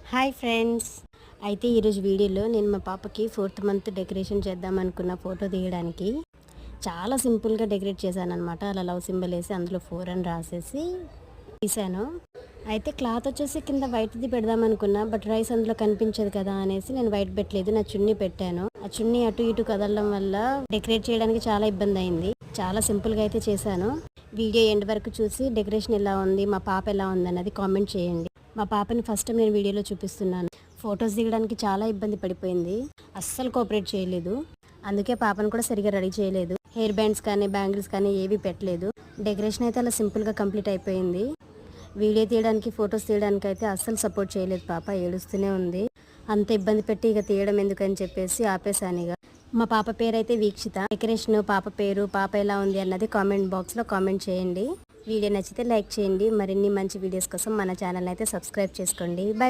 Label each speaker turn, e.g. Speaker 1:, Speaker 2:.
Speaker 1: Hi friends. అయితే ఈరోజు వీడియోలో నేను మా పాపకి 4th మంత్ డెకరేషన్ చేద్దాం అనుకున్న ఫోటో తీయడానికి చాలా సింపుల్గా డెకరేట్ చేశాను అనమాట. అలా లవ్ సింబల్ వేసి అందులో 4 అని రాసేసి తీసాను. అయితే క్లాత్ వచ్చేసి కింద వైట్ది పెడదాం అనుకున్నా, బట్ రైస్ అందులో కనిపించదు కదా అనేసి నేను వైట్ పెట్టలేదు, నా చున్నీ పెట్టాను. ఆ చున్నీ అటు ఇటు కదలడం వల్ల డెకరేట్ చేయడానికి చాలా ఇబ్బంది అయింది. చాలా సింపుల్గా అయితే చేశాను. వీడియో ఎండ్ వరకు చూసి డెకరేషన్ ఎలా ఉంది, మా పాప ఎలా ఉంది అన్నది కామెంట్ చేయండి. మా పాపని ఫస్ట్ టైం నేను వీడియోలో చూపిస్తున్నాను. ఫొటోస్ దిగడానికి చాలా ఇబ్బంది పడిపోయింది, అస్సలు కోఆపరేట్ చేయలేదు. అందుకే పాపను కూడా సరిగా రెడీ చేయలేదు. హెయిర్ బ్యాండ్స్ కానీ బ్యాంగిల్స్ కానీ ఏవి పెట్టలేదు. డెకరేషన్ అయితే అలా సింపుల్గా కంప్లీట్ అయిపోయింది. వీడియో తీయడానికి ఫొటోస్ తీయడానికి అయితే అస్సలు సపోర్ట్ చేయలేదు. పాప ఏడుస్తూనే ఉంది. అంత ఇబ్బంది పెట్టి ఇక తీయడం ఎందుకని చెప్పేసి ఆపేసానిగా. మా పాప పేరు అయితే వీక్షిత. డెకరేషన్, పాప పేరు, పాప ఎలా ఉంది అన్నది కామెంట్ బాక్స్లో కామెంట్ చేయండి. వీడియో నచ్చితే లైక్ చేయండి. మరిన్ని మంచి వీడియోస్ కోసం మన ఛానల్ అయితే సబ్స్క్రైబ్ చేసుకోండి. బై.